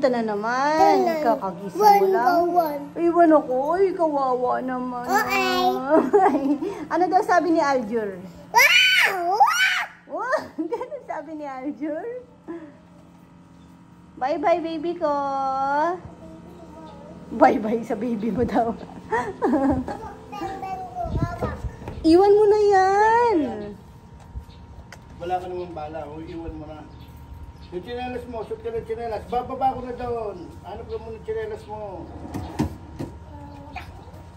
pumunta na naman. Kakagising mo lang. Iwan ako. Ay, kawawa naman. Ano daw sabi ni Aljur? Wow! Ganun sabi ni Aljur. Bye-bye, baby ko. Bye-bye sa baby mo daw. Iwan mo na yan. Wala ka naman bala. Iwan mo na. Yung tsinelas mo, shoot ka ng tsinelas. Bababa ko na doon. Ano ka mo ng tsinelas mo?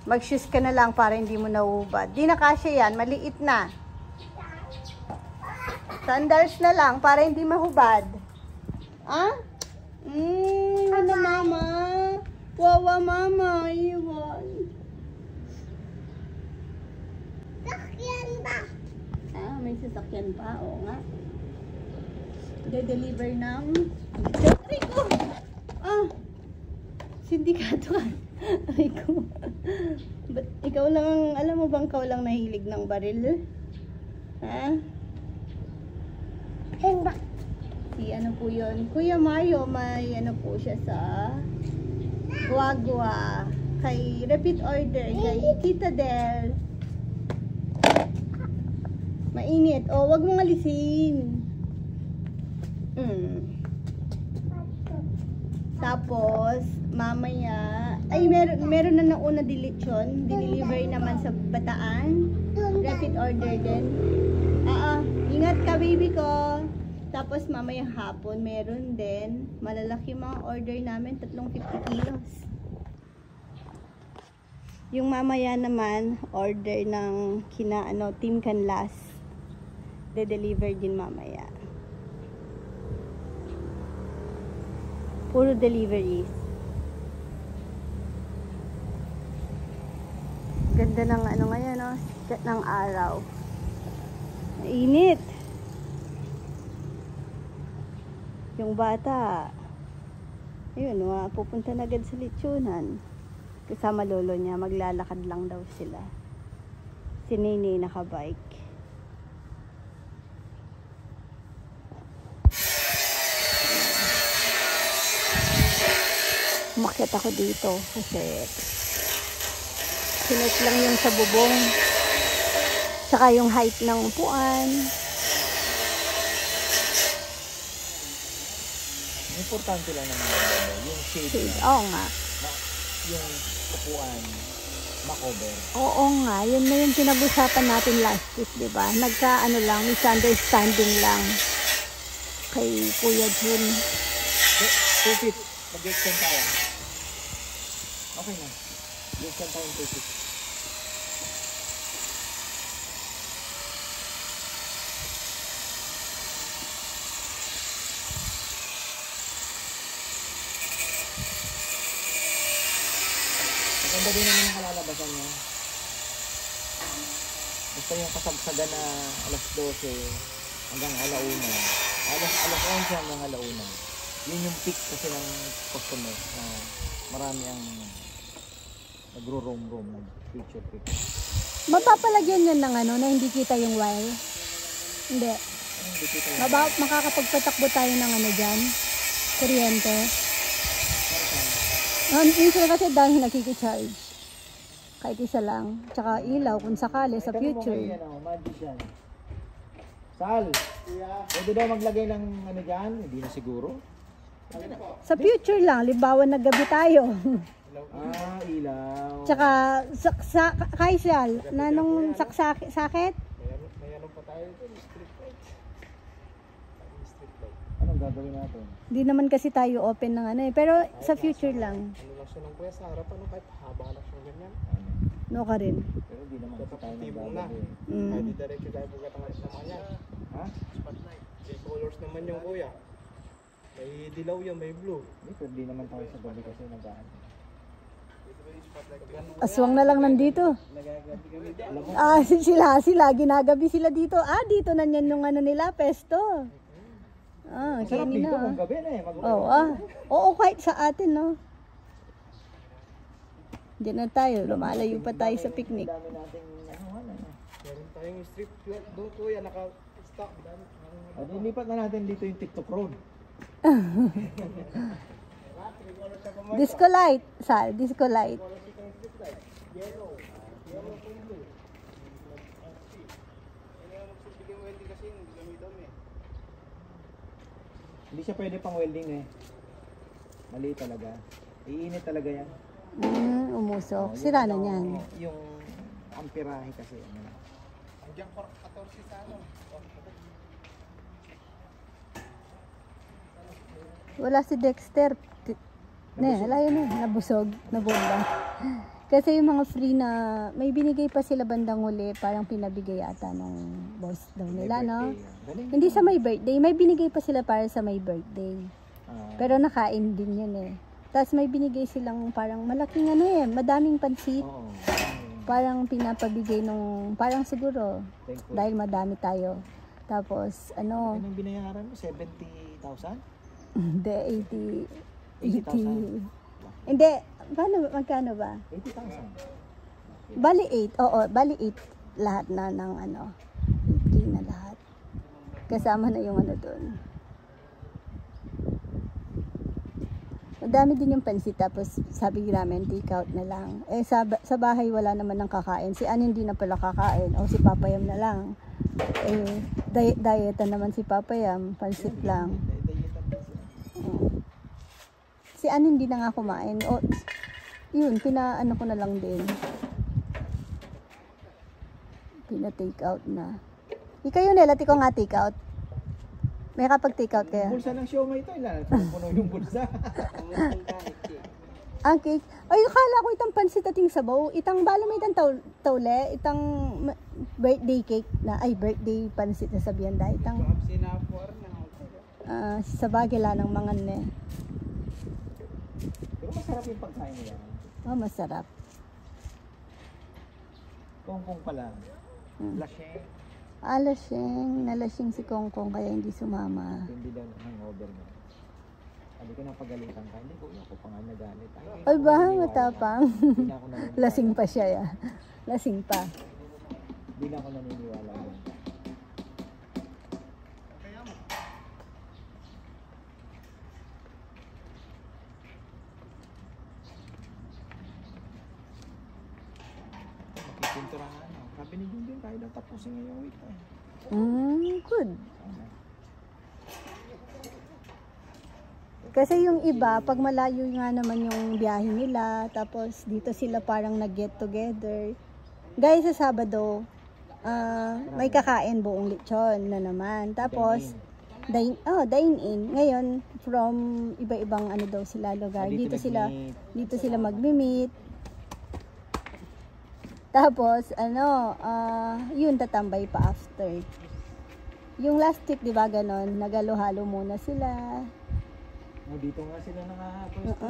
Mag-shoes ka na lang para hindi mo nauubad. Di na kasya yan. Maliit na. Sandals na lang para hindi mahubad. Ah? Iwan na mama. Wawa mama. Iwan. Sasakyan ba? Ah, may sasakyan pa. Oo nga. De-deliver ng... Rico! Ah! Sindikato ka. Rico. But ikaw lang, alam mo bang ikaw lang nahilig ng baril? Ha? Si ano po yun? Kuya Mario, may ano po siya sa Guagua. Kay repeat order, kay Tita Del. Mainit. O, wag mong alisin. Tapos, mamaya, ay meron na nauna dilitsyon. Deliver naman sa Bataan. Repeat order din. Ingat ka baby ko. Tapos mamaya hapon, meron din. Malalaki mga order namin, 350 kilos. Yung mamaya naman, order ng Team Canlas. De-deliver din mamaya. Puro deliveries. Ganda ng ano ngayon, no? Ng araw. Mainit. Yung bata, ayun, pupunta na agad sa lechonan. Kasama lolo niya, maglalakad lang daw sila. Si Nene nakabike. Umakyat ako dito kasi sinet lang yung sa bubong tsaka yung height ng upuan. Importante lang naman yung shade. Oo nga. Yung upuan makover. Oo nga, yun na yung pinag-usapan natin last week, di ba? Nagka ano lang, misunderstanding lang kay Kuya Jun. 2 feet, mag-extend tayo. Okay na. Mag-extend tayo 2 feet. Maganda din naman yung kalalabasan niya. Basta yung kasagsagan na alas 12 hanggang alauna. Alas 11 hanggang alauna. Yun yung peak kasi ng customer na marami ang nagro-roam, nag-picture. Mapapalagyan yan ng ano na hindi kita yung wire? Hindi. Hindi kita yung Makakapagpatakbo tayo ng ano dyan? Kuryente. Minsan kasi dahil nakikicharge. Kahit isa lang. Tsaka ilaw kung sakali sa future. Sal, pwede daw maglagay ng ano dyan? Hindi na siguro. Sa future lang, libawan na gabi tayo. Ilaw. Tsaka, Kaisal, nanong sakit? Mayroon pa tayo ito, street light. Anong gagawin natin? Hindi naman kasi tayo open ng ano eh. Pero sa future lang. Ano lang siya ng kuya sa harapan, kahit haba lang siya ganyan. No ka rin. Pero hindi naman kasi tayo nagagawin. Kahit di diretso tayo pagkatangalit naman yan. Ha? Spotlight. May colors naman yung kuya. May dilaw yan, may blue. Hindi naman tayo sa gabi kasi nag-ano. Aswang na lang nandito. Sila, ginagabi sila dito. Dito na yan yung ano nila, pesto. Masarap dito kung gabi na eh. Oo, kahit sa atin, no. Diyan na tayo, lumalayo pa tayo sa picnic. Dami nating meron tayong strip doon kuya, naka-stop. Nilipat na natin dito yung TikTok road. Disco light, Sal, disco light. Hindi siya pwede pang welding eh. Mali talaga. Iinit talaga yan. Umusok. Sira na yan. Yung amperahe kasi. Hanggang 14 sa ano. Wala si Dexter. Layo na. Nabusog. Nabomba. Kasi yung mga free na, may binigay pa sila bandang huli, parang pinabigay ata nung boss daw nila, no? Hindi sa may birthday. May binigay pa sila para sa may birthday. Pero nakain din yun eh. Tapos may binigay silang parang malaking ano eh, madaming pansit. Parang pinapabigay nung, parang siguro, dahil madami tayo. Tapos, ano? Anong binayaran mo? 70,000? Hindi, 80,000. Hindi, magkano ba? 80,000. Bali 8, oo, bali 8 lahat na ng ano, 8K na lahat. Kasama na yung ano doon. Madami din yung pansit, tapos sabi namin, take out na lang. Eh, sa bahay wala naman ng kakain. Si Ann hindi na pala kakain, o si Papayam na lang. Eh, dietan naman si Papayam, pansit lang. Si Ann hindi na nga kumain. O, yun, pinaano ko na lang din. Pina-take out na. Ikaw yun, Nela, ikaw nga take out. May kapag-take out kaya? Bulsa ng siomay ito, puno yung bulsa. Ang cake. Ay, akala ko itang pansit ating sabaw. Itang bala may itang taule. Itang birthday cake na. Ay, birthday pansit na sabihan dahil. Itang sa bagila ng mga ne. Pero masarap yung pagkain nila. Oh, masarap. Kongkong pala. Lashe. Nalasing si Kongkong kaya hindi sumama. Hindi daw hangover mo. Sabi ko na pagalitan ka. Hindi ko, ako pa nga nagalit. Ay ba, matapang. Hindi na ako naniniwala. Lasing pa siya ya. Lasing pa. Hindi na ako naniniwala yun. Makipinturahan. Sabi ni Junjun, tayo daw tapusin ngayong week. Good. Kasi yung iba, pag malayo nga naman yung biyahe nila, tapos dito sila parang nag-get together. Guys, sa Sabado, may kakain buong lechon na naman. Tapos, dine in. Ngayon, from iba-ibang ano daw sila lugar. Dito sila mag-meet. Tapos, yun, tatambay pa after. Yung last week, di ba ganon, nagalo-halo muna sila. Dito nga sila nakapwesto.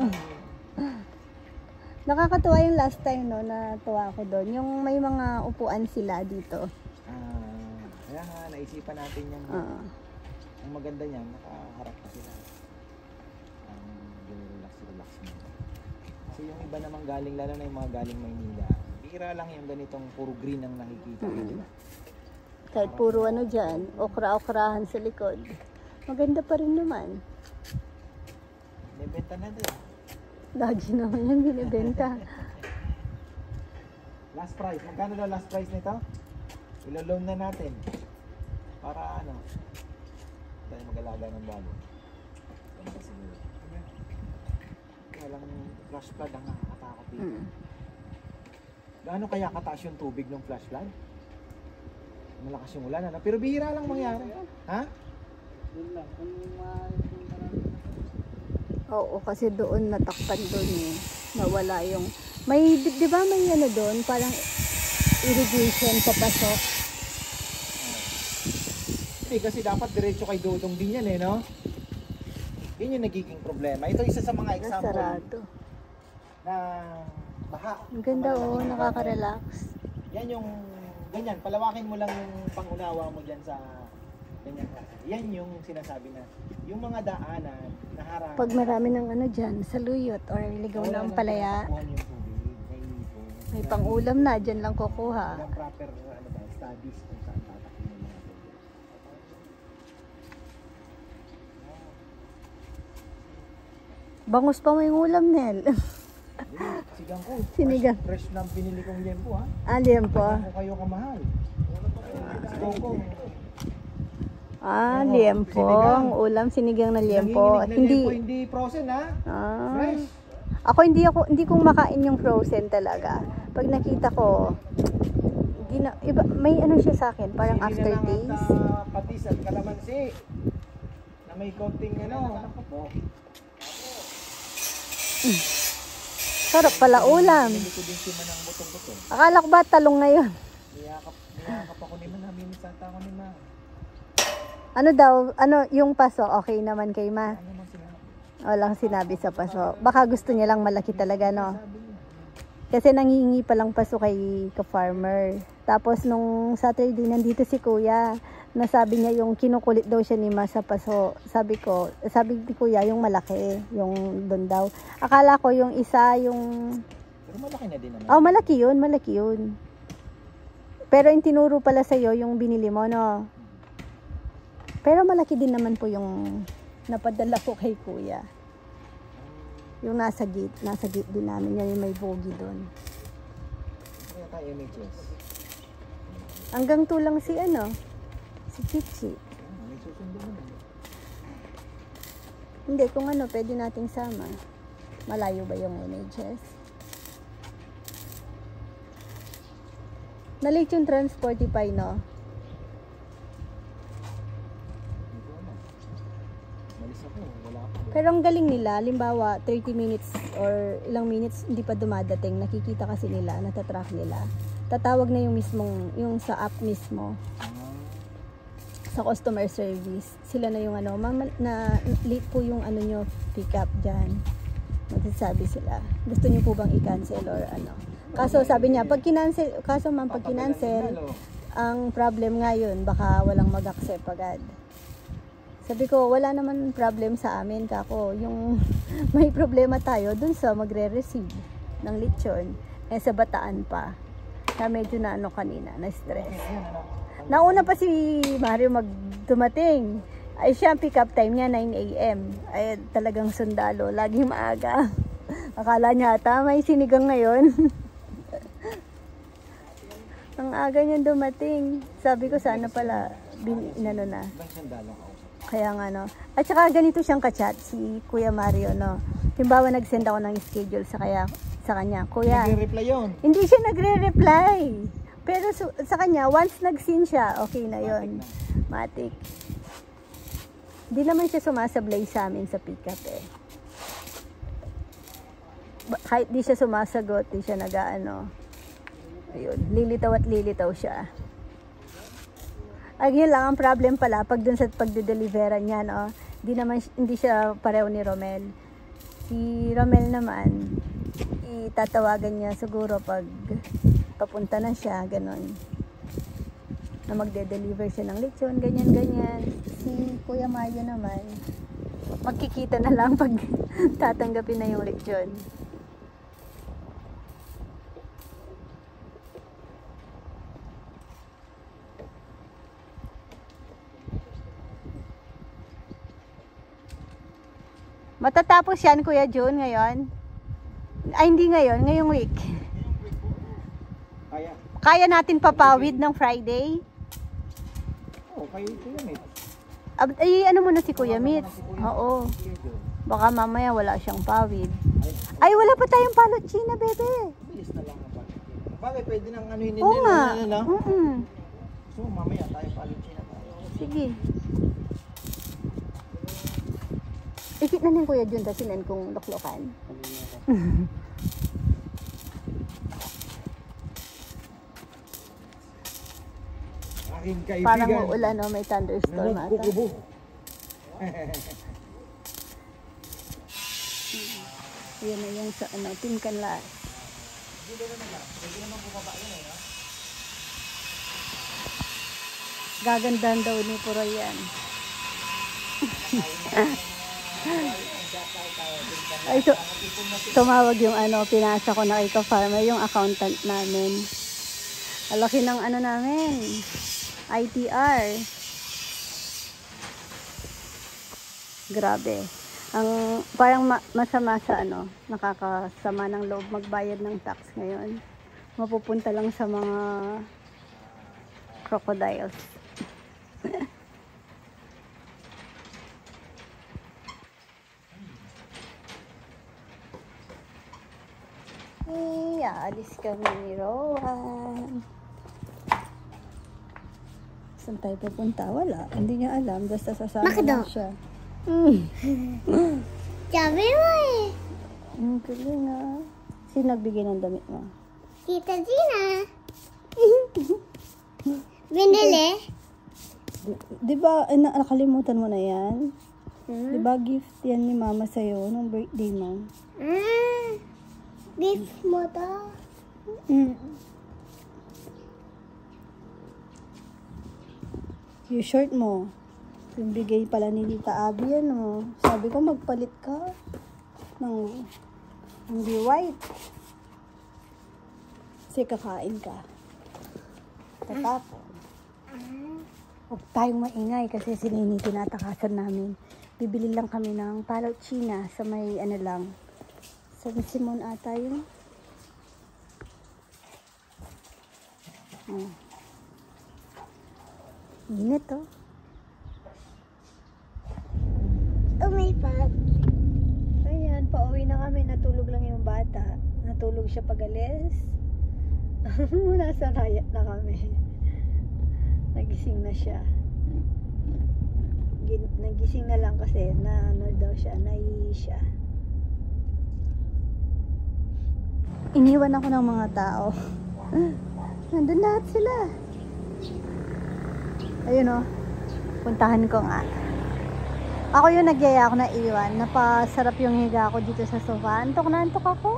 Nakakatuwa yung last time, no, natuwa ako doon. Yung may mga upuan sila dito. Kaya nga, naisipan natin yung ang maganda niyan, nakaharap na sila. Relax mo. Kasi yung iba namang galing, lalo na yung mga galing Maynila, bira lang yung ganitong puro green ang nakikita. Kahit puro ano dyan, okra-okrahan sa likod. Maganda pa rin naman. Binibenta na din. Lagi naman yan binibenta. Last price. Magkano daw last price nito? Ilo-loan na natin. Para ano? Tayo mag-alaga ng bago. Walang flash flood ang nakakatakot dito. Gaano kaya kataas yung tubig ng flash flood? Malakas yung ulan, ano? Pero bihira lang mangyari. Ha? Yun lang. Oo, kasi doon natakpan doon eh. Nawala yung... May, di ba may ano doon? Parang irrigation papasok. Hindi, kasi dapat diretso kay Dodong din yan eh, no? Yun yung nagiging problema. Ito isa sa mga example Sarado. na baha. Ang ganda nakaka-relax. Yan yung, ganyan, palawakin mo lang yung pangunawa mo dyan sa ganyan. Yan yung sinasabi na, yung mga daanan na harap. Pag marami ng ano dyan, saluyot or ligaw na ang palaya, may pang-ulam na, dyan lang kukuha. Walang proper studies kung saan tatakbo ng mga tubig. Bangus pa may ulam, Nel. Sigang ko. Sinigang. Fresh na pinili kong liempo ha. Liempo. Ako kayo kamahal. Kongkong. Liempo. Ang ulam, sinigang na liempo. Hindi frozen ha. Fresh. Hindi ko makain yung frozen talaga. Pag nakita ko, may ano siya sa akin, parang aftertaste. Patis at kalamansi. Na may konting Ako po. Sarap pala ulam. Hindi ko din sima ng buto-buto. Akala ko ba talong na yun? Niyakap ako ni Ma. Namimisata ako ni Ma. Ano daw, yung paso, okay naman kay Ma? Ano man sinabi? Walang sinabi sa paso. Baka gusto niya lang malaki talaga, no? Kasi nangihingi palang paso kay ka-farmer. Tapos nung Saturday, nandito si Kuya. Nasabi niya yung kinukulit daw siya ni Ma sa paso. Sabi ni Kuya, yung malaki, yung doon daw. Akala ko yung isa, yung... Pero malaki na din naman. Oh, malaki yun. Pero yung tinuro pala sa'yo, yung binili mo, no? Pero malaki din naman po yung napadala ko kay Kuya. Yung nasa gate din namin, yung may bogi doon. Kaya tayo MHS. Hanggang tulang si Chichi. May susundo naman. Hindi, kung pwede nating sama. Malayo ba yung NHS? Nalate yung Transportify, no? Malis ako, wala ako. Pero ang galing nila, limbawa 30 minutes or ilang minutes hindi pa dumadating, nakikita kasi nila, natatrack nila. Tatawag na yung sa app mismo. Sa customer service. Sila na yung ma'am, na late po yung nyo, pick up dyan. Magsasabi sila. Gusto niyo po bang i-cancel or Kaso sabi niya, pag kinancel, ang problem ngayon, baka walang mag-accept agad. Sabi ko, wala naman problem sa amin, kako. Yung may problema tayo dun sa magre-receive ng lechon. Sa Bataan pa. Kaya medyo kanina, na-stress. Nauna pa si Mario dumating. Ay siya, pick up time niya 9 AM. Ay talagang sundalo, laging maaga. Akala niya ata may sinigang ngayon. Ang aga niya dumating. Sabi ko sana pala na. Kaya nga At saka ganito siyang ka-chat si Kuya Mario, no. Halimbawa nag-send ako ng schedule sa kanya. Kuya. Nagre-reply yun. Hindi siya nagre-reply. Pero sa kanya, once nag-seen siya, okay na yon. Matik. Hindi naman siya sumasablay sa amin sa pick-up Kahit di siya sumasagot, di siya ayun, lilitaw at lilitaw siya. Yun lang ang problem pala, pag dun sa pagde-deliveran niya, no? Hindi siya pareho ni Romel. Si Romel naman, itatawagan niya siguro pag papunta na siya, ganon. Na magde-deliver siya ng lechon, ganyan. Si Kuya Mario naman, magkikita na lang pag tatanggapin na yung lechon. Matatapos yan, Kuya June, ngayon? Ay, hindi ngayon, ngayong week. Kaya natin papawid ng Friday? Oo, kaya Kuya Mitch. Ay, ano muna si Kuya Mitch? Oo. Baka mamaya wala siyang pawid. Ay, wala pa tayong palotsina, bebe. Bilis na lang ang palotsina. Bakit pwede nang hindi Oo nga. So, mamaya tayo palotsina tayo. Sige. Ikit na ng Kuya Jun, tasinan kong loklokan. Aking kaibigan. Parang uulan, no? May thunderstorm ata. Yan na yung sa Team Canlas. Gagandahan daw ni Puro yan. Ay, tumawag yung pinasa ko na kay ka-farmer, yung accountant namin. Alaki ng namin, ITR. Grabe. Ang parang masama sa ano, nakakasama ng loob magbayad ng tax ngayon. Mapupunta lang sa mga crocodiles. Alis kami ni Rowan. Saan tayo pupunta? Wala. Hindi niya alam. Basta sasama lang siya. Sabi mo eh. Ang galing ah. Sino nagbigay ng damit mo? Tita Gina. Binili? Di ba, nakalimutan mo na yan? Di ba gift yan ni mama sa'yo nung birthday mo? Gift mo to? Yung shirt mo. Yung bigay pala ni Tita Abby yan oh. Sabi ko magpalit ka ng hindi white. Kasi kakain ka. Tatapon. Huwag tayong maingay kasi si Nini tinatakasan namin. Bibili lang kami ng palaw China sa may ano lang. Sa Simon ata yun. Init oh. Umipag. Ayan, pauwi na kami. Natulog lang yung bata. Natulog siya pag-alis. Nasa kaya na kami. Nagising na siya. Nagising na lang kasi na ano daw siya, naiihi siya. Iniwan ako ng mga tao. Nandun lahat sila. Ayun o. Puntahan ko nga. Ako yung nagyaya ako na iwan. Napasarap yung higa ko dito sa sofa. Antok na antok ako.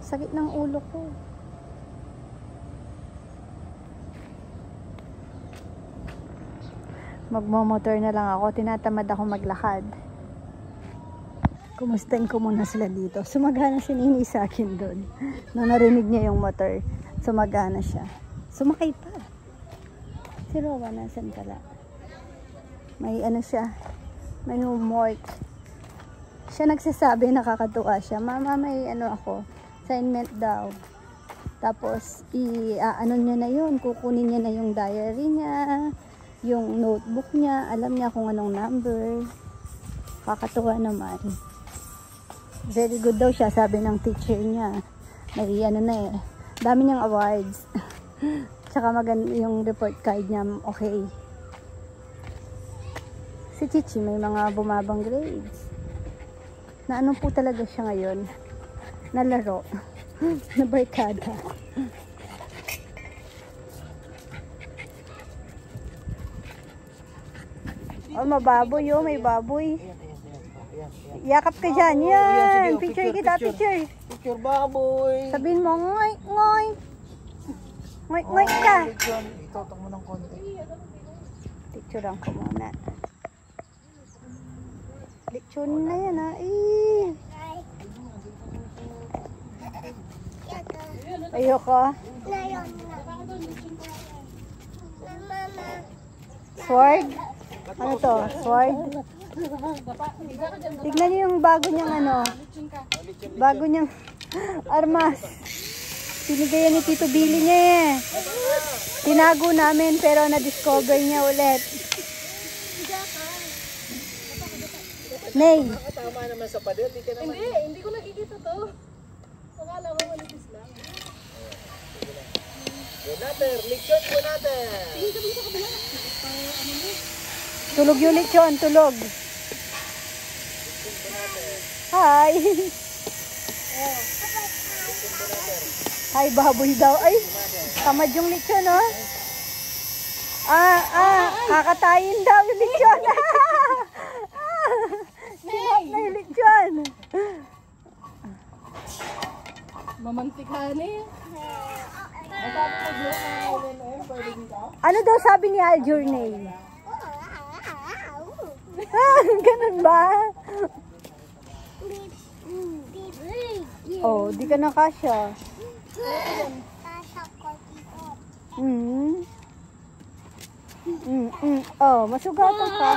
Sakit ng ulo ko. Magmamotor na lang ako. Tinatamad ako maglakad. Kumustahin ko muna sila dito. Sumagana si Nini sa akin doon. Nung narinig niya yung motor, sumagana siya. Sumakay pa. Si Rowa nasan pala? May ano siya, may homework. Siya nagsasabi, nakakatuwa siya. Mama, may ano ako, assignment daw. Tapos, ano niya na yun, kukunin niya na yung diary niya, yung notebook niya, alam niya kung anong number. Kakatuwa naman. Very good daw siya, sabi ng teacher niya. May ano na eh, dami niyang awards. Tsaka maganda yung report card niya, okay. Si Chichi may mga bumabang grades. Na ano po talaga siya ngayon? Nalaro. Na barkada. Oh, mababoy oh, may baboy. Yakap ka dyan. Yan. Picture kita, picture. Picture baboy. Sabihin mo, ngoy, ngoy. Ngoy, ngoy ka. Itotong mo ng konti. Picturean ko muna. Lechon na yan ha. Ayoko. Sword? Ano to? Sword? Tignan niyo yung bago niyang ano. Bago niyang armas. Pinigay ni Tito Billy niya eh. Tinago namin pero na-discover niya ulit. Nay. Tama naman sa pader, di ka naman. Hindi ko nakikita to. Akala ko manipis lang. Bunater, lechon bunater. Tulog yung lechon, tulog. Hi. Hi, baboy daw. Ay, tamad yung lechon, oh. Kakatayin daw yung lechon. Sinap na yung lechon. Mamantikan eh. Ano daw sabi ni Aljourney? Ganun ba? Oh, di ka nakasya. Oh, masugatan ka.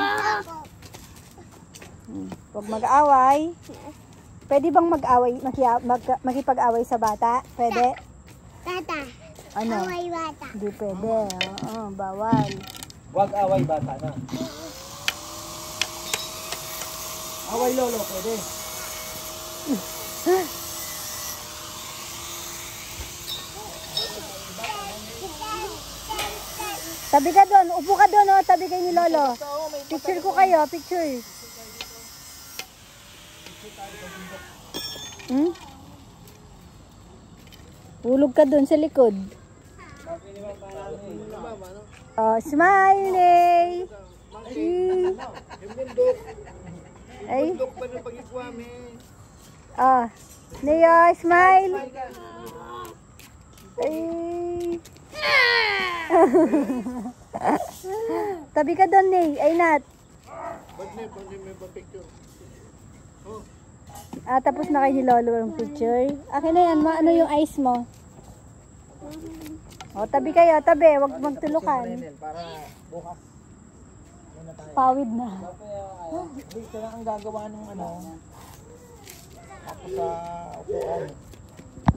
Huwag mag-away. Pwede bang mag-away, makipag-away sa bata? Pwede? Tata. Ano? Away bata. Hindi pwede. Oo, bawal. Huwag away bata na. Away lolo, pwede. Tabi ka doon. Upo ka doon, oh. Tabi kayo ni Lolo. Picture ko kayo. Picture. Hulog ka doon sa likod. Oh, smiley. Ay. Oh, Neo, smile. Ay. Tabi ka doon, Ney. Ay, Nat. Tapos na kayo ni Lolo ang picture. Akin na yan. Ano yung eyes mo? O, tabi kayo. Tabi. Huwag magtulukan. Para bukas. Pawid na. Hindi, sila ang gagawa ng ano. Tapos sa upuan.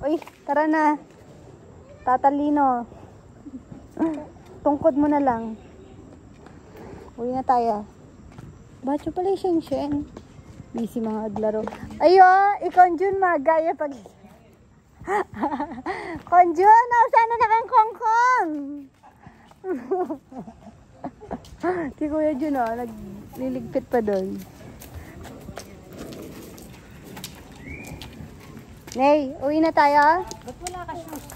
Uy, tara na. Tatalino. Tungkod mo na lang. Uwi na tayo. Bacho pala yung Shen. Busy mga aglaro. Ayo, ikonjun magaya pag... Konjun, sana na kang kongkong. Si Kuya Jun, nagliligpit pa doon. Ney, uwi na tayo? Ba't wala ka shoes?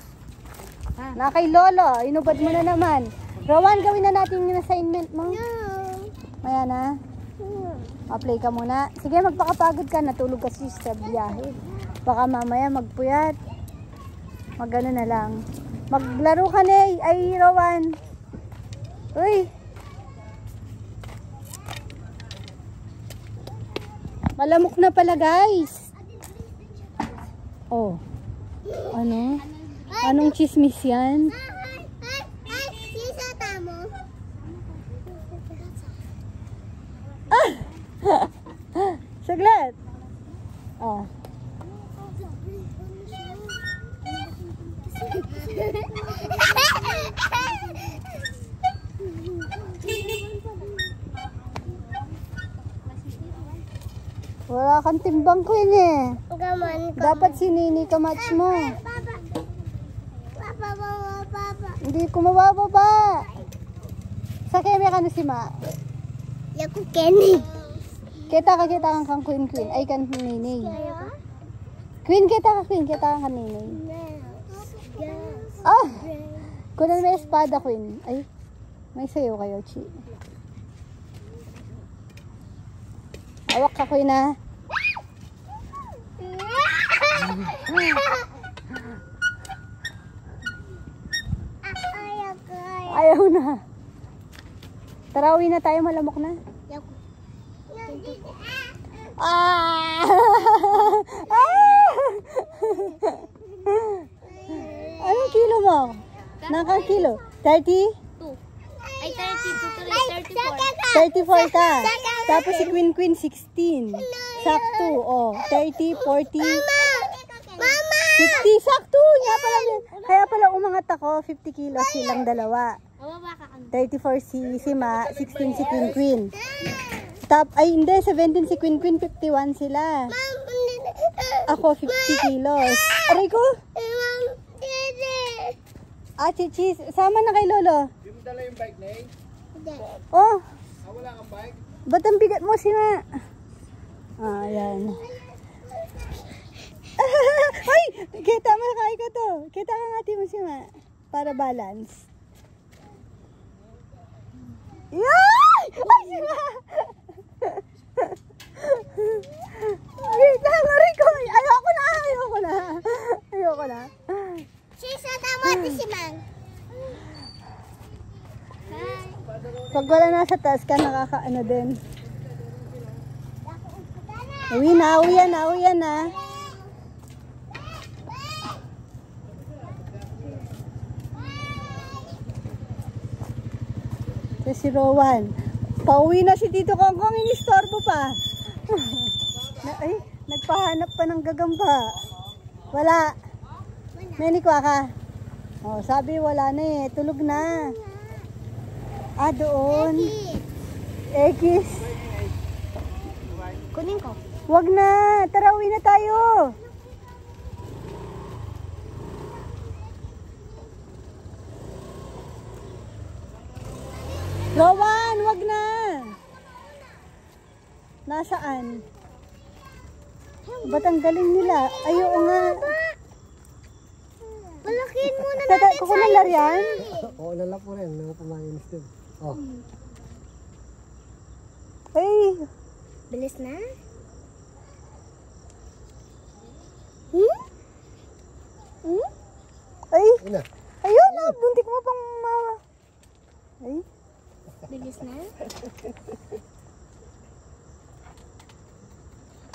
Na kay Lolo, inubad mo na naman. Rowan, gawin na natin yung assignment mo. Maya na. Apply ka muna. Sige, magpakapagod ka. Natulog kasi sa biyahe. Baka mamaya magpuyat. Magano na lang. Maglaro ka, Ney. Ay, Rowan. Uy. Malamok na pala, guys. Oh. Ano? Anong chismis yan? Sisa tamo. Saglit. Oh. Wala kang timbang ko yun eh. Gaman ko. Dapat si Nini kamatch mo. Papa. Hindi ko mabababa. Sa keme ka na si Ma. Yaku Kenny. Kita kang queen. Ay kan Nini. Queen kita ka Nini. Ah! Kunan may espada, Queen. Ay, may sayo kayo, Chi. Awak ka, Queen, ha? Ayaw na. Tara, uwi na tayo, malamok na. Yaku. Ah! Ah! Anong kilo mo? Nakang kilo? 30? Ay, 32, 34 ka. Tapos si Queen 16. Sakto. Oh, 30, 40, 50. Sakto. Kaya pala umangat ako. 50 kilos silang dalawa. 34 si Ma, 16 si Queen. Ay, hindi. 17 si Queen. 51 sila. Ako, 50 kilos. Aray ko. Chichi, sama na kay Lolo. Hindi mo dala yung bike, Nay? Oh, Wala kang bike? ba't ang bigat mo si Ma? Ayan. Ay! Kita mo, kaya ko to. Kita ka nga mo si Ma. Para balance. Yay! Ay, si Ma! Wait lang, aray ko. Ayoko na. Sisa tamo ito si Mang. Pag wala nasa taas ka, nakakaano din. Uwi na. Si si Rowan. Pauwi na si Tito Kongkong, inistorbo pa. Ay, nagpahanap pa ng gagamba. Wala. Menikwa ka. Oh, sabi wala na eh. Tulog na. Ah, doon. Ekis. Kunin ko. Wag na. Tara, uwi na tayo. Rowan, wag na. Nasaan? Ba't ang galing nila? Ayoko nga. Palakihin muna Tata, natin kukunan lang yan? Oo, lalak mo rin. Mga pamain din. Oh. Ay, Bilis na. ay. Ina. Ayun na, buntik mo pang Ay, Bilis na.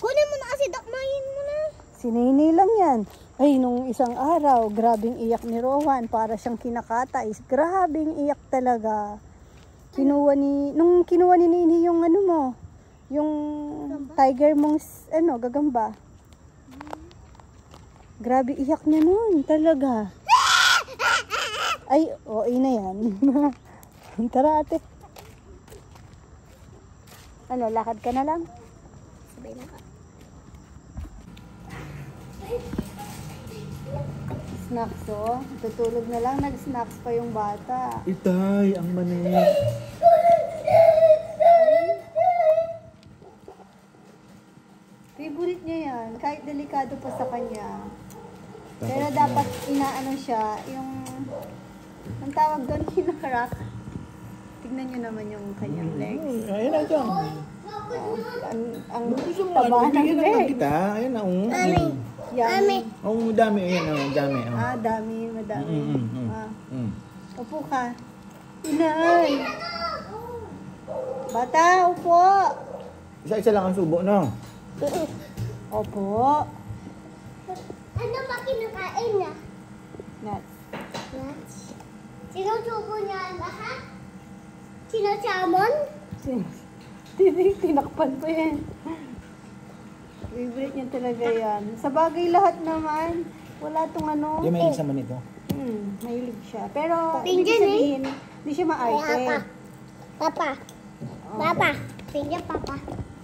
Kunin mo na kasi, dakmayin mo na. sinini lang yan. Ay, nung isang araw, grabing iyak ni Rowan, para siyang kinakatay. Grabing iyak talaga. Nung kinuha ni Nini yung ano mo, yung tiger mong, gagamba. Grabe iyak niya nun, talaga. Ay, na yan. Tara ate. Ano, lakad ka na lang? Sabay na ka. Snacks, oh. Tutulog na lang, nag-snacks pa yung bata. Itay, ang mani. Favorite niya yan, kahit delikado pa sa kanya. Pero dapat inaano siya, yung, ang tawag doon, kinakarak. Tignan niyo naman yung kanyang legs. Ayun na dyan. Ang Gusto mo, taba ng bigyan lang legs. kita. Ayun na, Yummy. Oo, dami. Ayun, dami. Ah, dami, madami. Ah, Mm. upo ka. Inay. Bata, upo. Isa-isa lang ang subo, no? Opo. Ano ba kinakain na? Nuts. Nuts. Sinusubo niya ang lahat? Sinasamon? Tinakpan pa yan. Favorite niya talaga yan. Sa bagay lahat naman, wala tong ano. Di may isa man ito. Mahilig siya. Pero, Pinggan hindi sabihin, hindi siya maarte. Papa. Papa. Tingnan papa.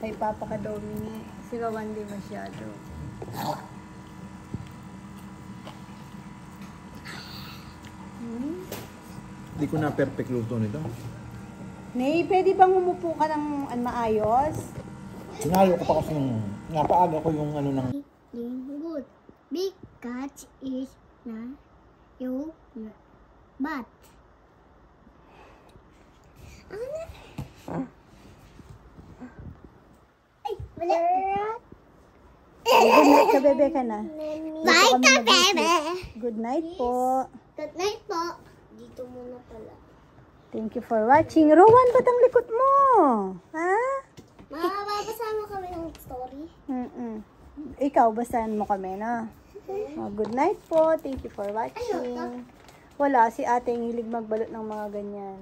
Kay Papa ka daw, Mini. Si Rowan di masyado. Hindi ko na perfect luto nito. Nay, pwede bang umupo ka ng maayos? Sinalo ko pa kasi yung napaaga ko yung ano ng... Good. Because is na yung bat. Ano? Ay, wala. Good night ka, bebe ka na. Bye ka, bebe. Good night po. Good night po. Dito muna pala. Thank you for watching. Rowan, ba't ang likot mo? Ha? Mababasa mo kami ng story. Ikaw, basahan mo kami na. Oh, good night po. Thank you for watching. Wala, si ate ang hilig magbalot ng mga ganyan.